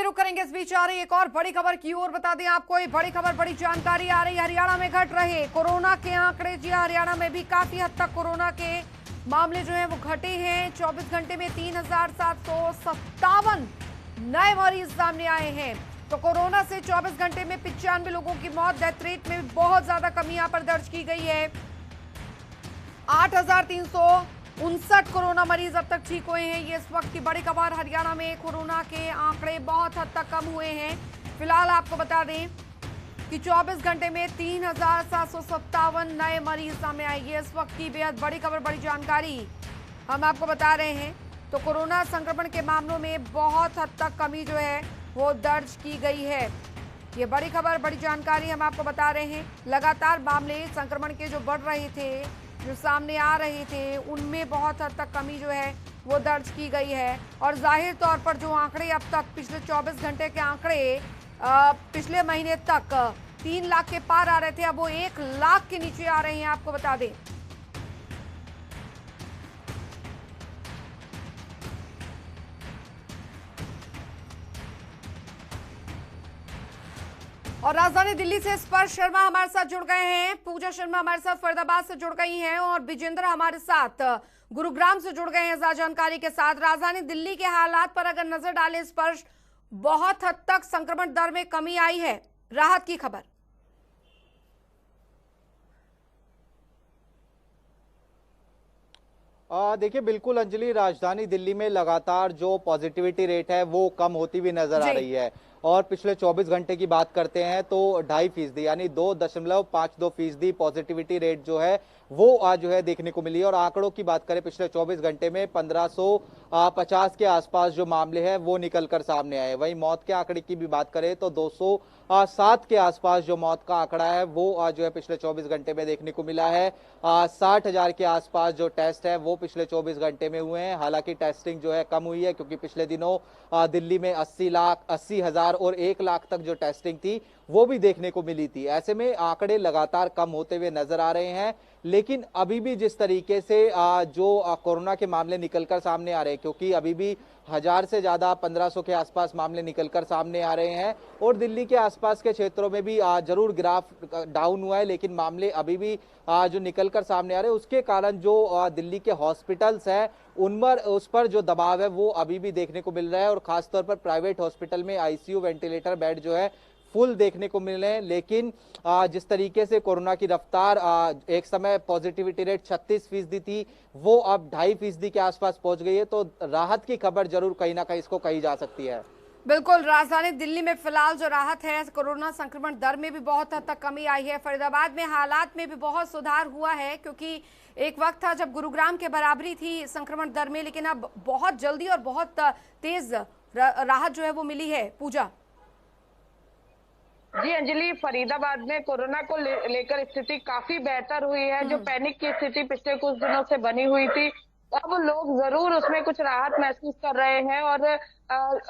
रुक करेंगे। इस बीच आ रही एक और बड़ी खबर की ओर बता दें आपको, ये बड़ी खबर, बड़ी जानकारी आ रही है। हरियाणा में घट रहे कोरोना के आंकड़े। जी हरियाणा में भी काफी हद तक कोरोना के मामले जो है वो घटे हैं। 24 घंटे में 3757 नए मरीज सामने आए हैं। तो कोरोना से 24 घंटे में 95 लोगों की मौत। डेथ रेट में बहुत ज्यादा कमी यहां पर दर्ज की गई है। 8359 कोरोना मरीज अब तक ठीक हुए हैं। ये इस वक्त की बड़ी खबर। हरियाणा में कोरोना के आंकड़े बहुत हद तक कम हुए हैं। फिलहाल आपको बता दें कि 24 घंटे में 3757 नए मरीज सामने आए। ये इस वक्त की बेहद बड़ी खबर, बड़ी जानकारी हम आपको बता रहे हैं। तो कोरोना संक्रमण के मामलों में बहुत हद तक कमी जो है वो दर्ज की गई है। ये बड़ी खबर, बड़ी जानकारी हम आपको बता रहे हैं। लगातार मामले संक्रमण के जो बढ़ रहे थे, जो सामने आ रहे थे, उनमें बहुत हद तक कमी जो है वो दर्ज की गई है। और जाहिर तौर पर जो आंकड़े अब तक पिछले 24 घंटे के आंकड़े पिछले महीने तक 3 लाख के पार आ रहे थे, अब वो 1 लाख के नीचे आ रहे हैं, आपको बता दें। और राजधानी दिल्ली से स्पर्श शर्मा हमारे साथ जुड़ गए हैं। पूजा शर्मा हमारे साथ फरीदाबाद से जुड़ गई हैं और विजेंद्र हमारे साथ गुरुग्राम से जुड़ गए हैं ज्यादा जानकारी के साथ। राजधानी दिल्ली के हालात पर अगर नजर डालें स्पर्श, बहुत हद तक संक्रमण दर में कमी आई है, राहत की खबर। देखिए बिल्कुल अंजलि, राजधानी दिल्ली में लगातार जो पॉजिटिविटी रेट है वो कम होती हुई नजर आ रही है। और पिछले 24 घंटे की बात करते हैं तो 2.5% यानी 2.52% पॉजिटिविटी रेट जो है वो आज जो है देखने को मिली है। और आंकड़ों की बात करें, पिछले 24 घंटे में 1550 के आसपास जो मामले हैं वो निकलकर सामने आए। वहीं मौत के आंकड़े की भी बात करें तो 207 के आसपास जो मौत का आंकड़ा है वो आज जो है पिछले 24 घंटे में देखने को मिला है। 60,000 के आसपास जो टेस्ट है वो पिछले 24 घंटे में हुए हैं। हालांकि टेस्टिंग जो है कम हुई है, क्योंकि पिछले दिनों दिल्ली में 80,000 और 1 लाख तक जो टेस्टिंग थी वो भी देखने को मिली थी। ऐसे में आंकड़े लगातार कम होते हुए नजर आ रहे हैं। लेकिन अभी भी जिस तरीके से जो कोरोना के मामले निकलकर सामने आ रहे हैं, क्योंकि अभी भी 1000 से ज्यादा 1500 के आसपास मामले निकलकर सामने आ रहे हैं। और दिल्ली के आसपास के क्षेत्रों में भी जरूर ग्राफ डाउन हुआ है, लेकिन मामले अभी भी जो निकलकर सामने आ रहे हैं, उसके कारण जो दिल्ली के हॉस्पिटल्स हैं उस पर जो दबाव है वो अभी भी देखने को मिल रहा है। और खासतौर पर प्राइवेट हॉस्पिटल में आईसीयू वेंटिलेटर बेड जो है फुल देखने को मिल रहे हैं। लेकिन जिस तरीके से कोरोना की रफ्तार, एक समय पॉजिटिविटी रेट 36% थी, वो अब 2.5% के आसपास पहुंच गई है। तो राहत की खबर जरूर कहीं ना कहीं इसको कही जा सकती है। बिल्कुल, राजधानी दिल्ली में फिलहाल जो राहत है, कोरोना संक्रमण दर में भी बहुत हद तक कमी आई है। फरीदाबाद में हालात में भी बहुत सुधार हुआ है, क्योंकि एक वक्त था जब गुरुग्राम के बराबरी थी संक्रमण दर में, लेकिन अब बहुत जल्दी और बहुत तेज राहत जो है वो मिली है। पूजा जी अंजलि, फरीदाबाद में कोरोना को लेकर स्थिति काफी बेहतर हुई है। जो पैनिक की स्थिति पिछले कुछ दिनों से बनी हुई थी, अब लोग जरूर उसमें कुछ राहत महसूस कर रहे हैं। और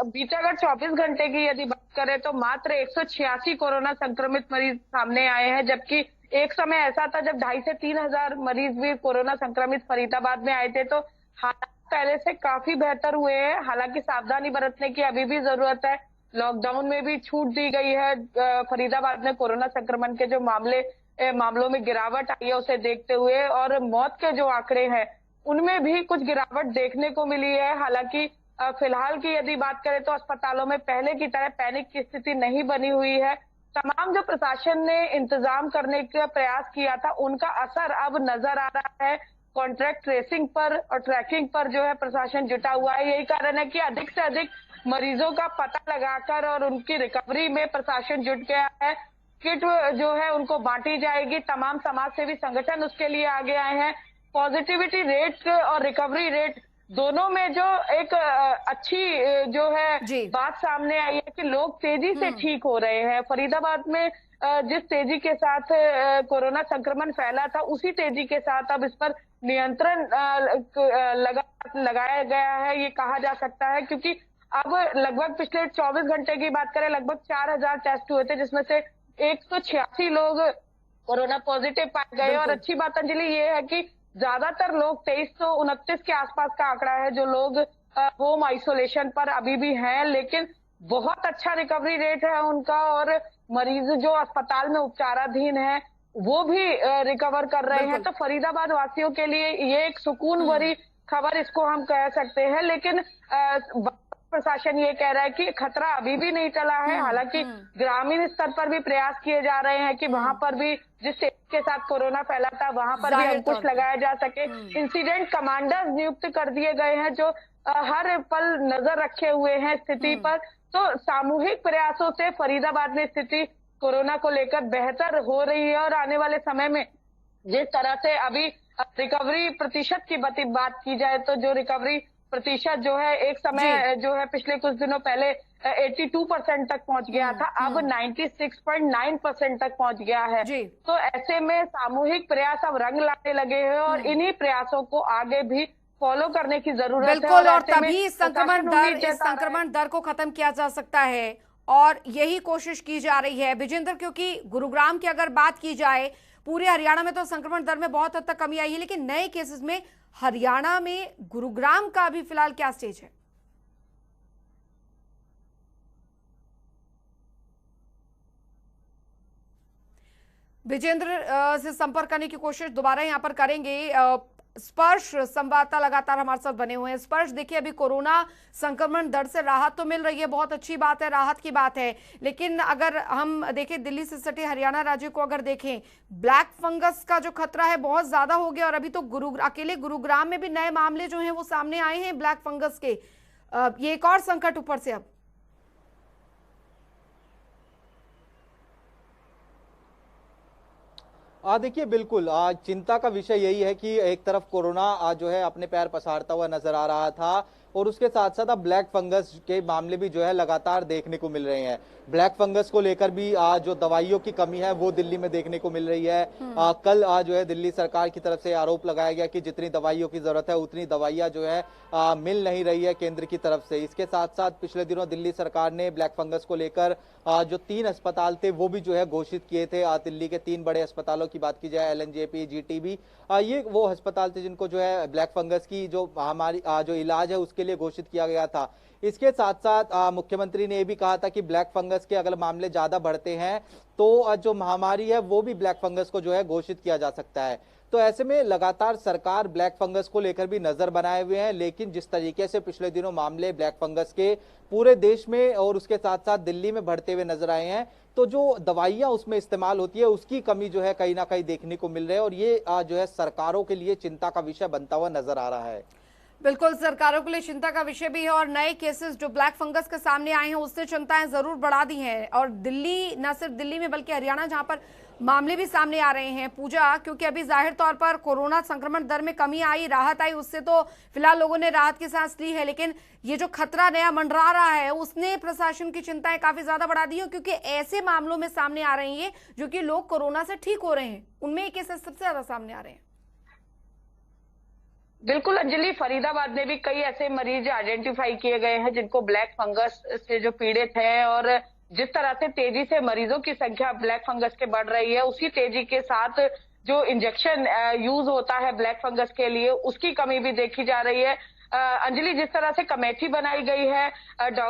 बीते अगर 24 घंटे की यदि बात करें तो मात्र 186 कोरोना संक्रमित मरीज सामने आए हैं, जबकि एक समय ऐसा था जब 2,500 से 3,000 मरीज भी कोरोना संक्रमित फरीदाबाद में आए थे। तो हालात पहले से काफी बेहतर हुए हैं। हालांकि सावधानी बरतने की अभी भी जरूरत है। लॉकडाउन में भी छूट दी गई है। फरीदाबाद में कोरोना संक्रमण के जो मामलों में गिरावट आई है उसे देखते हुए, और मौत के जो आंकड़े हैं उनमें भी कुछ गिरावट देखने को मिली है। हालांकि फिलहाल की यदि बात करें तो अस्पतालों में पहले की तरह पैनिक की स्थिति नहीं बनी हुई है। तमाम जो प्रशासन ने इंतजाम करने का प्रयास किया था उनका असर अब नजर आ रहा है। कॉन्ट्रैक्ट ट्रेसिंग पर और ट्रैकिंग पर जो है प्रशासन जुटा हुआ है। यही कारण है कि अधिक से अधिक मरीजों का पता लगाकर और उनकी रिकवरी में प्रशासन जुट गया है। किट जो है उनको बांटी जाएगी। तमाम समाज सेवी संगठन उसके लिए आगे आए हैं। पॉजिटिविटी रेट और रिकवरी रेट दोनों में जो एक अच्छी जो है बात सामने आई है कि लोग तेजी से ठीक हो रहे हैं। फरीदाबाद में जिस तेजी के साथ कोरोना संक्रमण फैला था, उसी तेजी के साथ अब इस पर नियंत्रण लगाया गया है, ये कहा जा सकता है। क्योंकि अब लगभग पिछले 24 घंटे की बात करें, लगभग 4,000 टेस्ट हुए थे, जिसमें से 186 लोग कोरोना पॉजिटिव पाए गए। और अच्छी बात अंजलि ये है कि ज्यादातर लोग 2329 के आसपास का आंकड़ा है जो लोग होम आइसोलेशन पर अभी भी हैं। लेकिन बहुत अच्छा रिकवरी रेट है उनका, और मरीज जो अस्पताल में उपचाराधीन है वो भी रिकवर कर रहे हैं। तो फरीदाबाद वासियों के लिए ये एक सुकून भरी खबर इसको हम कह सकते हैं। लेकिन प्रशासन ये कह रहा है कि खतरा अभी भी नहीं टला है। हालांकि ग्रामीण स्तर पर भी प्रयास किए जा रहे हैं कि वहां पर भी जिस क्षेत्र के साथ कोरोना फैला था वहां पर भी अंकुश लगाया जा सके। इंसिडेंट कमांडर्स नियुक्त कर दिए गए हैं जो हर पल नजर रखे हुए हैं स्थिति पर। तो सामूहिक प्रयासों से फरीदाबाद में स्थिति कोरोना को लेकर बेहतर हो रही है, और आने वाले समय में जिस तरह से अभी रिकवरी प्रतिशत की बात की जाए तो जो रिकवरी प्रतिशत जो है एक समय जो है पिछले कुछ दिनों पहले 82% तक पहुंच गया था, अब 96.9% तक पहुंच गया है। तो ऐसे में सामूहिक प्रयास अब रंग लाने लगे हैं और इन्हीं प्रयासों को आगे भी फॉलो करने की जरूरत है। बिल्कुल, और तभी इस संक्रमण दर को खत्म किया जा सकता है, और यही कोशिश की जा रही है विजेंद्र। क्योंकि गुरुग्राम की अगर बात की जाए, पूरे हरियाणा में तो संक्रमण दर में बहुत हद तक कमी आई है, लेकिन नए केसेस में हरियाणा में गुरुग्राम का अभी फिलहाल क्या स्टेज है? विजेंद्र से संपर्क करने की कोशिश दोबारा यहां पर करेंगे। स्पर्श संवाददाता लगातार हमारे साथ बने हुए हैं। स्पर्श, देखिए अभी कोरोना संक्रमण दर से राहत तो मिल रही है, बहुत अच्छी बात है, राहत की बात है, लेकिन अगर हम देखें दिल्ली से सटे हरियाणा राज्य को अगर देखें, ब्लैक फंगस का जो खतरा है बहुत ज्यादा हो गया, और अभी तो अकेले गुरुग्राम में भी नए मामले जो हैं वो सामने आए हैं ब्लैक फंगस के। ये एक और संकट ऊपर से अब। देखिए बिल्कुल चिंता का विषय यही है कि एक तरफ कोरोना जो है अपने पैर पसारता हुआ नजर आ रहा था, और उसके साथ साथ अब ब्लैक फंगस के मामले भी जो है लगातार देखने को मिल रहे हैं। ब्लैक फंगस को लेकर भी जो दवाइयों की कमी है वो दिल्ली में देखने को मिल रही है। कल जो है दिल्ली सरकार की तरफ से आरोप लगाया गया कि जितनी दवाइयों की जरूरत है उतनी दवाइयां जो है मिल नहीं रही है केंद्र की तरफ से। इसके साथ साथ पिछले दिनों दिल्ली सरकार ने ब्लैक फंगस को लेकर जो 3 अस्पताल थे वो भी जो है घोषित किए थे। दिल्ली के 3 बड़े अस्पतालों की बात की जाए, LNJP, GTB, ये वो अस्पताल थे जिनको जो है ब्लैक फंगस की जो महामारी जो इलाज है उसके लिए घोषित किया गया था। इसके साथ साथ मुख्यमंत्री ने यह भी कहा था कि ब्लैक फंगस के अगर मामले ज्यादा बढ़ते हैं तो जो महामारी है वो भी ब्लैक फंगस को जो है घोषित किया जा सकता है। तो ऐसे में लगातार सरकार ब्लैक फंगस को लेकर भी नजर बनाए हुए हैं, लेकिन जिस तरीके से पिछले दिनों मामले ब्लैक फंगस के पूरे देश में और उसके साथ साथ दिल्ली में बढ़ते हुए नजर आए हैं, तो जो दवाइयां उसमें इस्तेमाल होती है उसकी कमी जो है कहीं ना कहीं देखने को मिल रही है, और ये जो है सरकारों के लिए चिंता का विषय बनता हुआ नजर आ रहा है। बिल्कुल, सरकारों के लिए चिंता का विषय भी है, और नए केसेस जो ब्लैक फंगस के सामने आए हैं उससे चिंताएं जरूर बढ़ा दी हैं। और दिल्ली, न सिर्फ दिल्ली में बल्कि हरियाणा जहां पर मामले भी सामने आ रहे हैं पूजा, क्योंकि अभी जाहिर तौर पर कोरोना संक्रमण दर में कमी आई, राहत आई, उससे तो फिलहाल लोगों ने राहत की सांस ली है, लेकिन ये जो खतरा नया मंडरा रहा है उसने प्रशासन की चिंताएं काफी ज्यादा बढ़ा दी है, क्योंकि ऐसे मामलों में सामने आ रही है जो कि लोग कोरोना से ठीक हो रहे हैं, उनमें ये केसेस सबसे ज्यादा सामने आ रहे हैं। बिल्कुल अंजलि, फरीदाबाद में भी कई ऐसे मरीज आइडेंटिफाई किए गए हैं जिनको ब्लैक फंगस से जो पीड़ित हैं, और जिस तरह से तेजी से मरीजों की संख्या ब्लैक फंगस के बढ़ रही है उसी तेजी के साथ जो इंजेक्शन यूज होता है ब्लैक फंगस के लिए उसकी कमी भी देखी जा रही है। अंजलि, जिस तरह से कमेटी बनाई गई है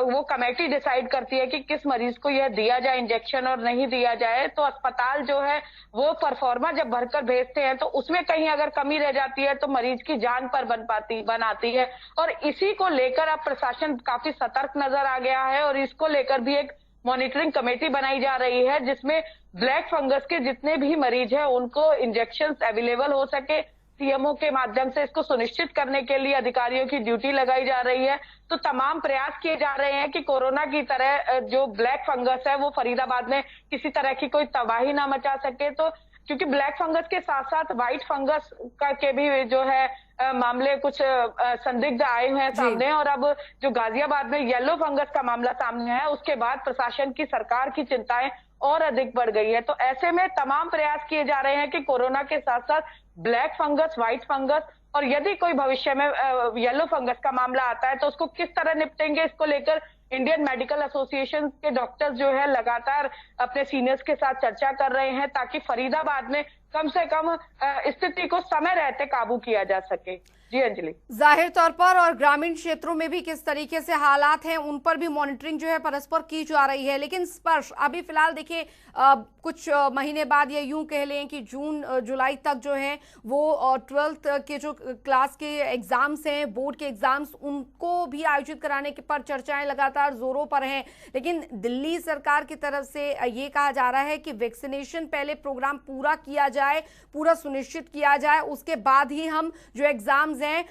वो कमेटी डिसाइड करती है कि किस मरीज को यह दिया जाए इंजेक्शन और नहीं दिया जाए, तो अस्पताल जो है वो परफॉर्मा जब भरकर भेजते हैं तो उसमें कहीं अगर कमी रह जाती है तो मरीज की जान पर बन आती है, और इसी को लेकर अब प्रशासन काफी सतर्क नजर आ गया है, और इसको लेकर भी एक मॉनिटरिंग कमेटी बनाई जा रही है जिसमें ब्लैक फंगस के जितने भी मरीज हैं उनको इंजेक्शन अवेलेबल हो सके। सीएमओ के माध्यम से इसको सुनिश्चित करने के लिए अधिकारियों की ड्यूटी लगाई जा रही है। तो तमाम प्रयास किए जा रहे हैं कि कोरोना की तरह जो ब्लैक फंगस है वो फरीदाबाद में किसी तरह की कोई तबाही ना मचा सके। तो क्योंकि ब्लैक फंगस के साथ साथ व्हाइट फंगस का के भी जो है मामले कुछ संदिग्ध आए हुए हैं सामने, और अब जो गाजियाबाद में येलो फंगस का मामला सामने है उसके बाद प्रशासन की, सरकार की चिंताएं और अधिक बढ़ गई है। तो ऐसे में तमाम प्रयास किए जा रहे हैं कि कोरोना के साथ साथ ब्लैक फंगस, व्हाइट फंगस, और यदि कोई भविष्य में येलो फंगस का मामला आता है तो उसको किस तरह निपटेंगे, इसको लेकर इंडियन मेडिकल एसोसिएशन के डॉक्टर्स जो है लगातार अपने सीनियर्स के साथ चर्चा कर रहे हैं ताकि फरीदाबाद में कम से कम स्थिति को समय रहते काबू किया जा सके। जी अंजलि। जाहिर तौर पर और ग्रामीण क्षेत्रों में भी किस तरीके से हालात हैं उन पर भी मॉनिटरिंग जो है परस्पर की जा रही है। लेकिन स्पर्श अभी फिलहाल देखिए कुछ महीने बाद या यूं कह लें कि जून जुलाई तक जो है वो 12th के जो क्लास के एग्जाम्स हैं, बोर्ड के एग्जाम्स, उनको भी आयोजित कराने के पर चर्चाएं लगातार जोरों पर हैं। लेकिन दिल्ली सरकार की तरफ से ये कहा जा रहा है कि वैक्सीनेशन पहले प्रोग्राम पूरा किया जाए, पूरा सुनिश्चित किया जाए, उसके बाद ही हम जो एग्जाम्स हैं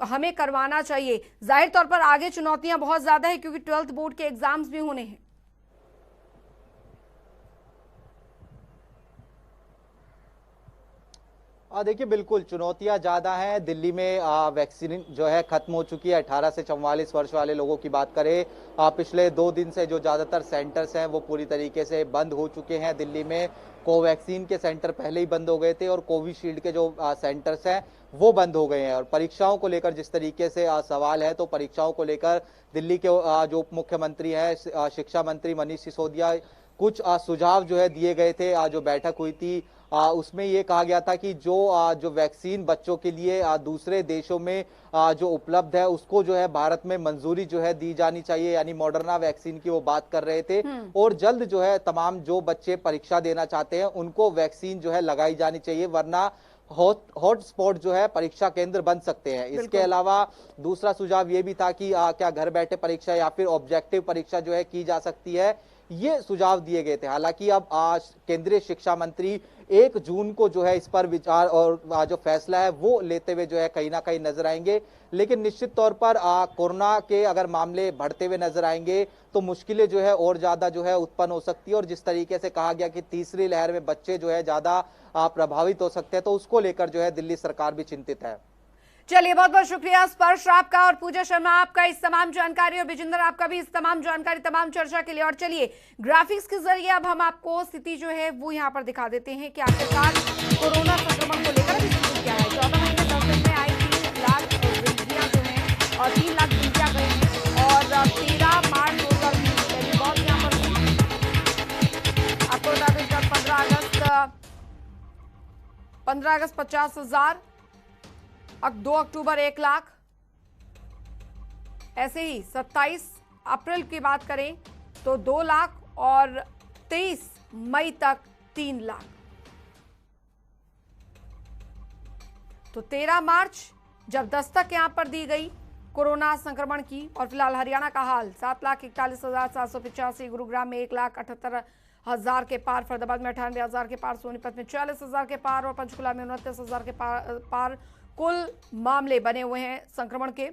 हमें करवाना चाहिए। जाहिर तौर पर आगे चुनौतियां बहुत ज्यादा है क्योंकि 12th बोर्ड के एग्जाम्स भी होने हैं। देखिए बिल्कुल चुनौतियां ज्यादा हैं। दिल्ली में वैक्सीन जो है खत्म हो चुकी है। 18 से 44 वर्ष वाले लोगों की बात करें, पिछले 2 दिन से जो ज्यादातर सेंटर्स हैं वो पूरी तरीके से बंद हो चुके हैं। दिल्ली में कोवैक्सीन के सेंटर पहले ही बंद हो गए थे और कोविशील्ड के जो सेंटर्स हैं वो बंद हो गए हैं। और परीक्षाओं को लेकर जिस तरीके से सवाल है, तो परीक्षाओं को लेकर दिल्ली के जो उप मुख्यमंत्री है, शिक्षा मंत्री मनीष सिसोदिया, कुछ सुझाव जो है दिए गए थे। जो बैठक हुई थी उसमें ये कहा गया था कि जो वैक्सीन बच्चों के लिए दूसरे देशों में जो उपलब्ध है उसको जो है भारत में मंजूरी जो है दी जानी चाहिए, यानी मॉडर्ना वैक्सीन की वो बात कर रहे थे। और जल्द जो है तमाम जो बच्चे परीक्षा देना चाहते हैं उनको वैक्सीन जो है लगाई जानी चाहिए, वरना हॉटस्पॉट जो है परीक्षा केंद्र बन सकते हैं। इसके अलावा दूसरा सुझाव ये भी था कि क्या घर बैठे परीक्षा या फिर ऑब्जेक्टिव परीक्षा जो है की जा सकती है, ये सुझाव दिए गए थे। हालांकि अब केंद्रीय शिक्षा मंत्री 1 जून को जो है इस पर विचार और जो फैसला है वो लेते हुए जो है कहीं ना कहीं नजर आएंगे। लेकिन निश्चित तौर पर कोरोना के अगर मामले बढ़ते हुए नजर आएंगे तो मुश्किलें जो है और ज्यादा जो है उत्पन्न हो सकती है। और जिस तरीके से कहा गया कि तीसरी लहर में बच्चे जो है ज्यादा प्रभावित हो सकते हैं, तो उसको लेकर जो है दिल्ली सरकार भी चिंतित है। चलिए, बहुत बहुत शुक्रिया स्पर्श आपका और पूजा शर्मा आपका इस तमाम जानकारी, और विजेंद्र आपका भी इस तमाम जानकारी, तमाम चर्चा के लिए। और चलिए ग्राफिक्स के जरिए अब हम आपको स्थिति जो है वो यहाँ पर दिखा देते हैं कि आखिरकार कोरोना संक्रमण को लेकर अभी स्थिति क्या है। 14 महीने 10 दिन में आई 3 लाख गिनतियां जो है और 3 लाख गिनतियां गई हैं। और 13 मार्च 2020 पहली बहुत यहाँ पर आपको बता दें 15 अगस्त 50,000, 2 अक्टूबर 1 लाख, ऐसे ही 27 अप्रैल की बात करें तो 2 लाख और 23 मई तक 3 लाख। तो 13 मार्च जब दस्तक यहां पर दी गई कोरोना संक्रमण की। और फिलहाल हरियाणा का हाल 7,41,785, गुरुग्राम में 1,78,000 के पार, फरीदाबाद में 98,000 के पार, सोनीपत में 44,000 के पार और पंचकुला में 29,000 के पार कुल मामले बने हुए हैं संक्रमण के।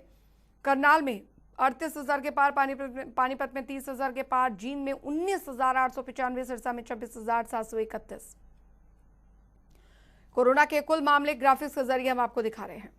करनाल में 38,000 के पार, पानीपत में 30,000 के पार, जींद में 19,895, सिरसा में 26,731। कोरोना के कुल मामले ग्राफिक्स के जरिए हम आपको दिखा रहे हैं।